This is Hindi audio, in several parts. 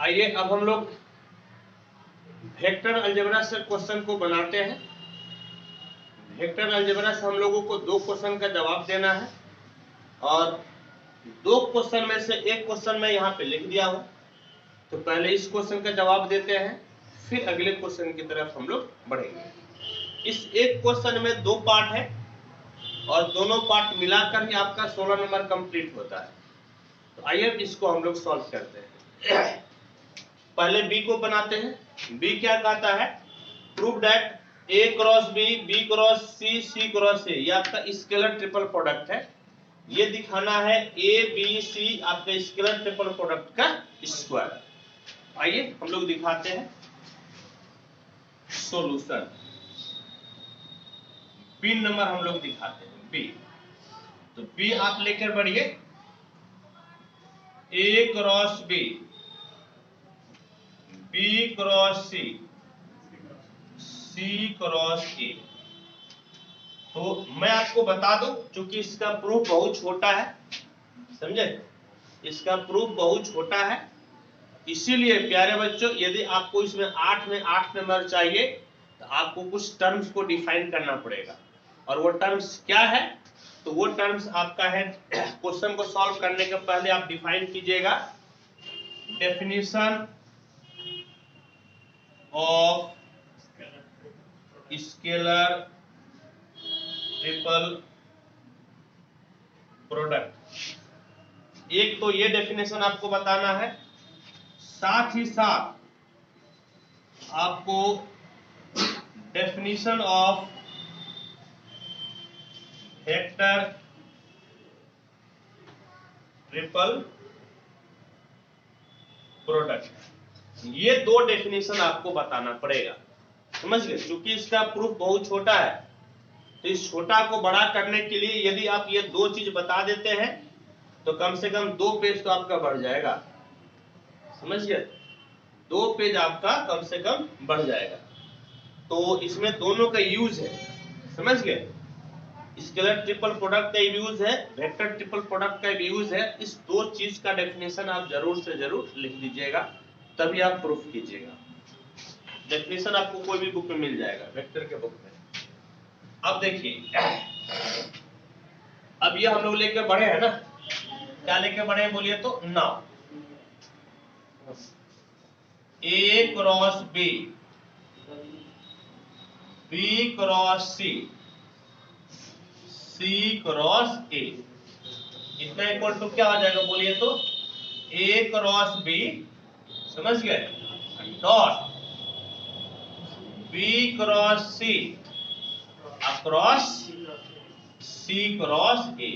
आइए अब हम लोग वेक्टर अलजेब्रा से क्वेश्चन को बनाते हैं। वेक्टर अलजेब्रा से हम लोगों को 2 क्वेश्चन का जवाब देना है और 2 क्वेश्चन में से एक क्वेश्चन मैं यहाँ पे लिख दिया हूँ। तो पहले इस क्वेश्चन का जवाब देते हैं, फिर अगले क्वेश्चन की तरफ हम लोग बढ़ेंगे। इस एक क्वेश्चन में 2 पार्ट है और दोनों पार्ट मिलाकर ही आपका 16 नंबर कंप्लीट होता है। तो आइए इसको हम लोग सॉल्व करते हैं। पहले बी को बनाते हैं। बी क्या कहता है? Prove that A cross B, B cross C, C cross A, ये आपका स्केलर ट्रिपल प्रोडक्ट है। ये दिखाना है ए बी सी आपके स्केलर ट्रिपल प्रोडक्ट का स्क्वायर। आइए हम लोग दिखाते हैं सॉल्यूशन। बी नंबर हम लोग दिखाते हैं बी। तो बी आप लेकर बढ़िए, A cross B, B cross C, C cross A. तो मैं आपको बता दूं, क्योंकि इसका प्रूफ बहुत छोटा है, समझे? इसका प्रूफ बहुत छोटा है, इसीलिए प्यारे बच्चों यदि आपको इसमें 8 में 8 नंबर चाहिए तो आपको कुछ टर्म्स को डिफाइन करना पड़ेगा। और वो टर्म्स क्या है? तो वो टर्म्स आपका है, क्वेश्चन को सॉल्व करने के पहले आप डिफाइन कीजिएगा। Definition of scalar triple product. एक तो ये डेफिनेशन आपको बताना है, साथ ही साथ आपको definition of vector triple product, ये 2 डेफिनेशन आपको बताना पड़ेगा, समझ गए? क्योंकि इसका प्रूफ बहुत छोटा है, तो इस छोटा को बड़ा करने के लिए यदि आप ये 2 चीज बता देते हैं तो कम से कम 2 पेज तो आपका बढ़ जाएगा, समझ गए? 2 पेज आपका कम से कम बढ़ जाएगा। तो इसमें दोनों का यूज है, समझ गए? स्केलर ट्रिपल प्रोडक्ट का यूज है, वेक्टर ट्रिपल प्रोडक्ट का यूज है। इस 2 चीज का डेफिनेशन आप जरूर से जरूर लिख दीजिएगा, तभी आप प्रूफ कीजिएगा। डेफिनेशन आपको कोई भी बुक में मिल जाएगा, वेक्टर के बुक में। अब देखिए, अब ये हम लोग लेके बढ़े हैं ना, क्या लेके बढ़े हैं बोलिए तो? Now A cross B, B cross C, C cross A, इतना इक्वल टू क्या हो जाएगा बोलिए तो? ए क्रॉस बी, समझ गए, dot B cross C across C cross A.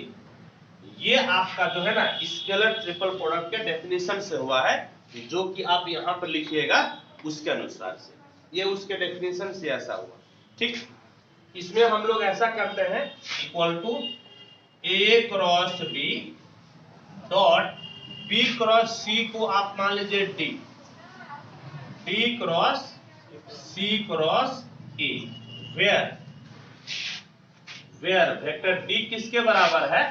ये आपका जो है ना स्केलर ट्रिपल प्रोडक्ट के डेफिनेशन से हुआ है, जो कि आप यहां पर लिखिएगा उसके अनुसार से, ये उसके डेफिनेशन से ऐसा हुआ, ठीक? इसमें हम लोग ऐसा करते हैं, equal to A cross B dot B cross C को आप मान लीजिए D, D cross C cross A, where where vector D किसके बराबर है?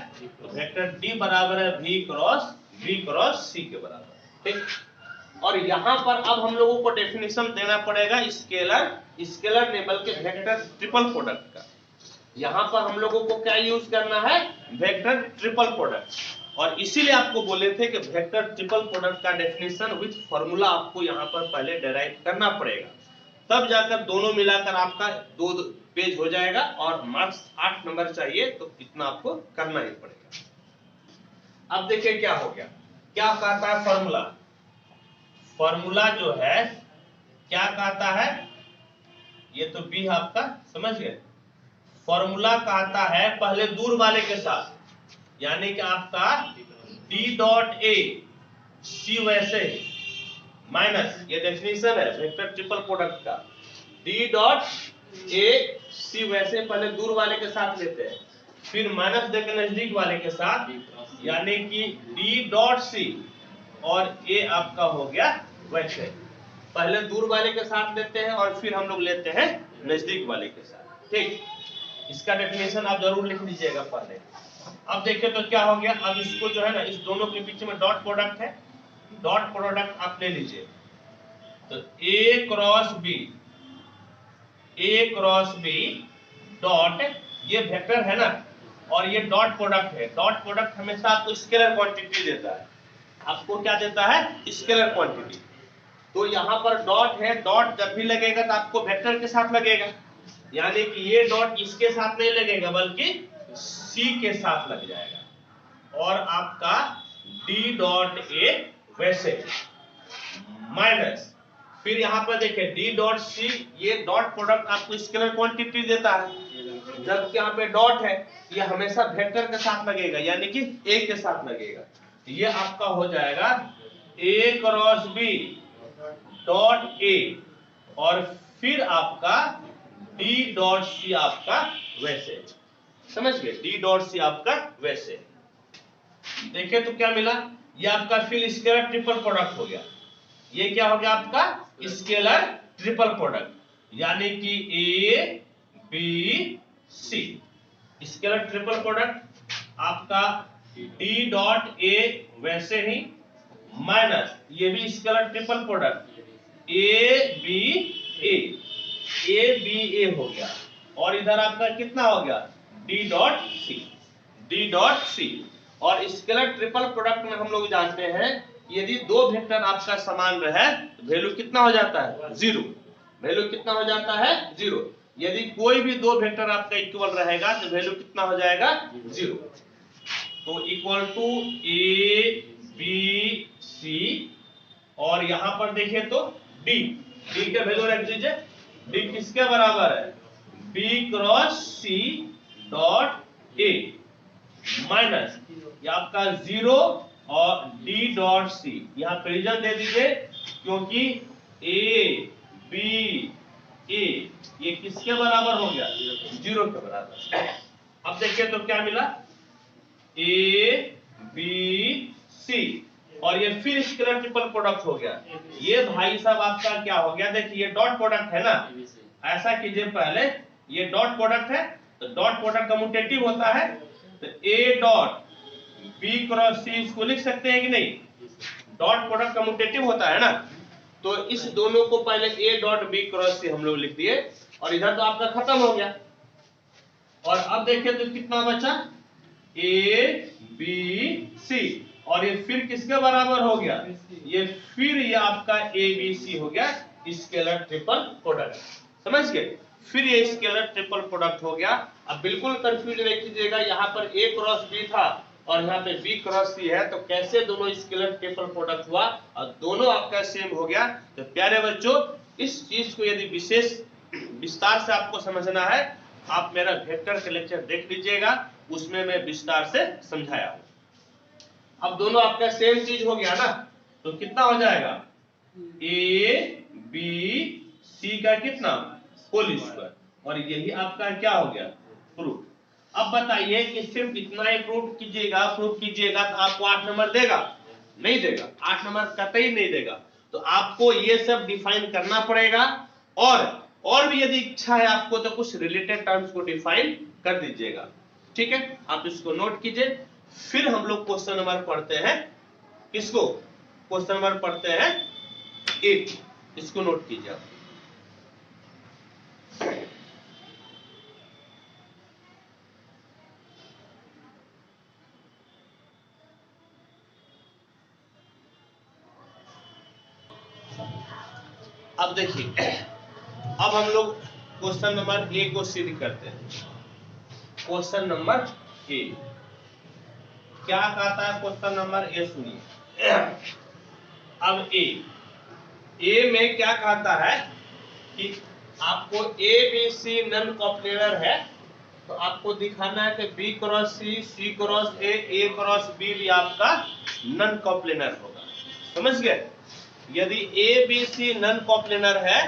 वेक्टर डी बराबर है वी क्रॉस सी के बराबर, ठीक? और यहां पर अब हम लोगों को डेफिनेशन देना पड़ेगा स्केलर नहीं बल्कि वेक्टर ट्रिपल प्रोडक्ट का। यहां पर हम लोगों को क्या यूज करना है? Vector triple product. और इसीलिए आपको बोले थे कि वेक्टर ट्रिपल प्रोडक्ट का डेफिनेशन विद फॉर्मूला आपको यहां पर पहले डेराइव करना पड़ेगा, तब जाकर दोनों मिलाकर आपका 2 पेज हो जाएगा। और मार्क्स 8 नंबर चाहिए तो इतना आपको करना ही पड़ेगा। अब देखिए क्या हो गया, क्या कहता है फॉर्मूला? फॉर्मूला जो है क्या कहता है? ये तो बी आपका, समझ गए? फॉर्मूला कहता है पहले दूर वाले के साथ, यानी कि आपका डी डॉट ए सी वैसे माइनस, ये डेफिनेशन है वेक्टर ट्रिपल प्रोडक्ट का, डी डॉट ए सी वैसे पहले दूर वाले के साथ लेते हैं, फिर माइनस देकर नजदीक वाले के साथ, यानी कि डी डॉट सी और ए आपका हो गया वैसे। पहले दूर वाले के साथ लेते हैं और फिर हम लोग लेते हैं नजदीक वाले के साथ, ठीक? इसका डेफिनेशन आप जरूर लिख लीजिएगा पहले। अब देखिए तो क्या हो गया, अब इसको जो है ना, इस दोनों के बीच में डॉट प्रोडक्ट है, डॉट प्रोडक्ट आप ले लीजिए, तो ए क्रॉस बी डॉट, ये वेक्टर है ना, और ये डॉट प्रोडक्ट है। डॉट प्रोडक्ट हमेशा आपको स्केलर क्वांटिटी देता है। आपको क्या देता है? Scalar quantity. तो यहाँ पर डॉट है, डॉट जब भी लगेगा तो आपको वेक्टर के साथ लगेगा, यानी कि ये डॉट इसके साथ नहीं लगेगा बल्कि सी के साथ लग जाएगा। और आपका डी डॉट ए वैसे माइनस, फिर यहाँ पर देखिए डी डॉट सी, ये डॉट प्रोडक्ट आपको स्केलर क्वांटिटी देता है, जबकि यहाँ पे डॉट है, ये हमेशा वेक्टर के साथ लगेगा, यानी कि ए के साथ लगेगा। ये आपका हो जाएगा ए क्रॉस बी डॉट ए, और फिर आपका डी डॉट सी आपका वैसे, समझ गए? डी डॉट सी आपका वैसे। देखिए तो क्या मिला, ये आपका फिर स्केलर ट्रिपल प्रोडक्ट हो गया। ये क्या हो गया आपका? स्केलर ट्रिपल प्रोडक्ट, यानी कि A B C scalar triple product आपका डी डॉट ए वैसे ही माइनस ये भी scalar triple product A B A हो गया, और इधर आपका कितना हो गया? D dot C. और स्केलर ट्रिपल प्रोडक्ट में हम लोग जानते हैं यदि दो वेक्टर आपका समान रहे तो वैल्यू कितना हो जाता है? जीरो। वैल्यू कितना हो जाता है? जीरो। यदि कोई भी दो वेक्टर आपका इक्वल रहेगा तो वैल्यू कितना हो जाएगा? जीरो। तो equal to A B C, और यहां पर देखिए तो डी के वैल्यू रख दीजिए। डी किसके बराबर है? B cross C dot A minus ये आपका जीरो और डी डॉट सी, यहाँ पे रीजन दे दीजिए क्योंकि ए बी ए ये किसके बराबर हो गया? जीरो के बराबर। अब देखिए तो क्या मिला? ए बी सी, और ये फिर स्केलर ट्रिपल प्रोडक्ट हो गया। ये भाई साहब आपका क्या हो गया? देखिए ये डॉट प्रोडक्ट है ना, ऐसा कीजिए पहले, ये डॉट प्रोडक्ट है तो डॉट प्रोडक्ट कम्यूटेटिव होता है, तो ए डॉट बी क्रॉस सी इसको लिख सकते हैं कि नहीं? डॉट प्रोडक्ट कम्यूटेटिव होता है ना, तो इस दोनों को पहले ए डॉट बी क्रॉस सी हम लोग लिख दिए, और इधर तो आपका खत्म हो गया। और अब देखिए तो कितना बचा? ए बी सी, और ये फिर किसके बराबर हो गया? ये फिर ये आपका ए बी सी हो गया स्केलर ट्रिपल प्रोडक्ट, समझ गए? फिर ये स्केलर ट्रिपल प्रोडक्ट हो गया। अब बिल्कुल कंफ्यूज नहीं कीजिएगा, यहाँ पर ए क्रॉस बी था और यहाँ पे बी क्रॉस सी है, तो कैसे दोनों स्केलर ट्रिपल प्रोडक्ट हुआ और दोनों आपका सेम हो गया। तो प्यारे बच्चों, इस चीज को यदि विशेष विस्तार से आपको समझना है, आप मेरा वेक्टर के लेक्चर देख लीजिएगा, उसमें मैं विस्तार से समझाया हूं। अब दोनों आपका सेम चीज हो गया ना, तो कितना हो जाएगा? ए बी सी का कितना? होल स्क्वायर, और यही आपका क्या हो गया? प्रूफ। अब बताइए कि सिर्फ इतना ही प्रूफ कीजिएगा तो आपको 8 नंबर देगा? नहीं देगा, 8 नंबर कतई नहीं देगा। तो आपको ये सब डिफाइन करना पड़ेगा, और भी यदि इच्छा है आपको तो कुछ रिलेटेड टर्म्स को डिफाइन कर दीजिएगा, ठीक है? आप इसको नोट कीजिए। फिर हम लोग क्वेश्चन नंबर पढ़ते हैं, किसको? क्वेश्चन नंबर पढ़ते हैं 8, इसको नोट कीजिए आप। अब देखिए, अब हम लोग क्वेश्चन नंबर ए को सिद्ध करते हैं। क्वेश्चन नंबर ए क्या कहता है? क्वेश्चन नंबर ए सुनिए। अब ए में क्या कहता है कि आपको ए बी सी नन कॉप्लेनर है, तो आपको दिखाना है कि B cross C cross A cross B भी आपका नन कॉप्लेनर होगा, समझ गए? यदि ए बी सी नन कॉप्लेनर है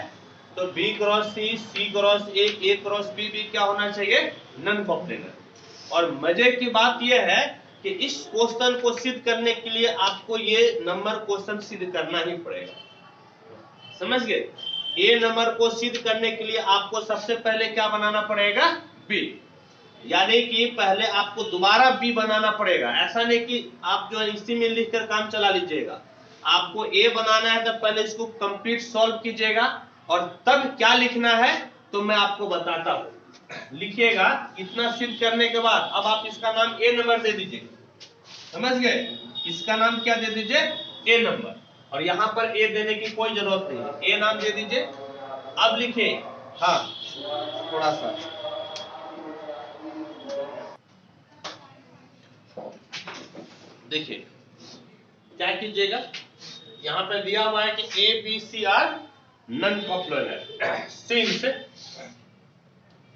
तो B cross C cross A cross B भी क्या होना चाहिए? Non coplanar. और मजे की बात यह है कि इस क्वेश्चन को सिद्ध करने के लिए आपको ये नंबर क्वेश्चन सिद्ध करना ही पड़ेगा, समझ गए? ए नंबर को सिद्ध करने के लिए आपको सबसे पहले क्या बनाना पड़ेगा? बी, यानी कि पहले आपको दोबारा बी बनाना पड़ेगा। ऐसा नहीं कि आप जो है इसी में लिखकर काम चला लीजिएगा, आपको ए बनाना है तो पहले इसको कंप्लीट सॉल्व कीजिएगा और तब क्या लिखना है तो मैं आपको बताता हूं। लिखिएगा, इतना सिद्ध करने के बाद अब आप इसका नाम ए नंबर दे दीजिए, समझ गए? इसका नाम क्या दे दीजिए? ए नंबर। और यहां पर ए देने की कोई जरूरत नहीं है, ए नाम दे दीजिए। अब लिखिए, हाँ थोड़ा सा देखिए क्या कीजिएगा, यहां पे दिया हुआ है कि A B C are non coplanar since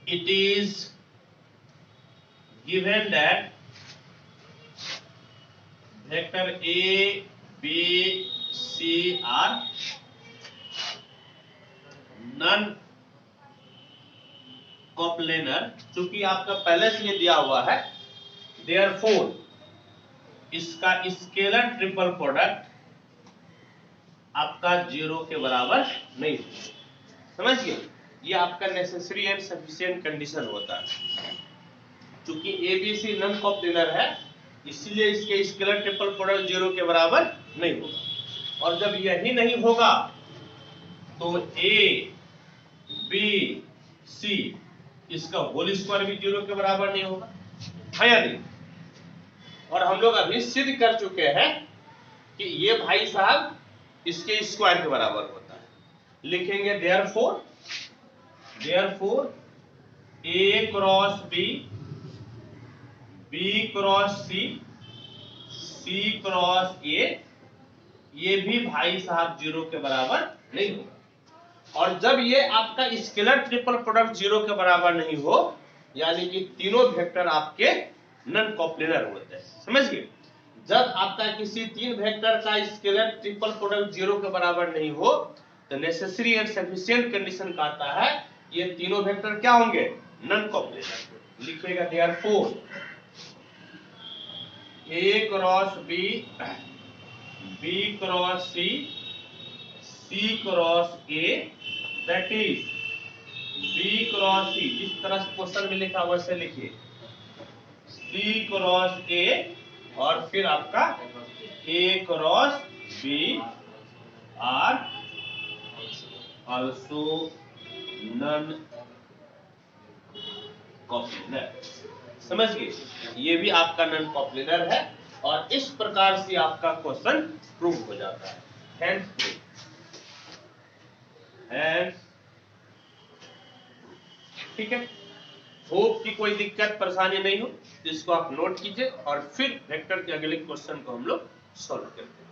it is given that vector A B C are non coplanar, चूंकि आपका पहले से ही दिया हुआ है, देयरफॉर इसका स्केलर ट्रिपल प्रोडक्ट आपका 0 के बराबर नहीं होगा। समझ गए? ये आपका नेसेसरी एंड सफिशिएंट कंडीशन होता है। चूंकि एबीसी नॉन कॉप्लेनर है इसलिए इसके स्केलर ट्रिपल प्रोडक्ट 0 के बराबर नहीं होगा। और जब यही नहीं होगा तो ए बी सी इसका होल स्क्वायर भी 0 के बराबर नहीं होगा, है या नहीं? और हम लोग अभी सिद्ध कर चुके हैं कि ये भाई साहब इसके स्क्वायर के बराबर होता है। लिखेंगे therefore A cross B, B cross C, C cross A, ये भी भाई साहब 0 के बराबर नहीं होगा। और जब ये आपका स्केलर ट्रिपल प्रोडक्ट 0 के बराबर नहीं हो, यानी कि तीनों वेक्टर आपके नॉन कॉप्लेनर होते हैं। समझ गए? जब आपका किसी तीन वेक्टर का स्केलर ट्रिपल प्रोडक्ट 0 के बराबर नहीं हो तो नेसेसरी एंड सफिशिएंट कंडीशन कहता है ये तीनों वेक्टर क्या होंगे? Non coplanar. लिखिएगा therefore A cross B, B cross C, C cross A, that is B cross C, जिस तरह से क्वेश्चन में लिखा वैसे लिखिए, सी क्रॉस ए और फिर आपका A cross B are also non coplanar. समझ गए? ये भी आपका नॉन कॉप्लेनर है और इस प्रकार से आपका क्वेश्चन प्रूव हो जाता है। हेंस ठीक है। होप कि कोई दिक्कत परेशानी नहीं हो, इसको आप नोट कीजिए और फिर वेक्टर के अगले क्वेश्चन को हम लोग सॉल्व करते हैं।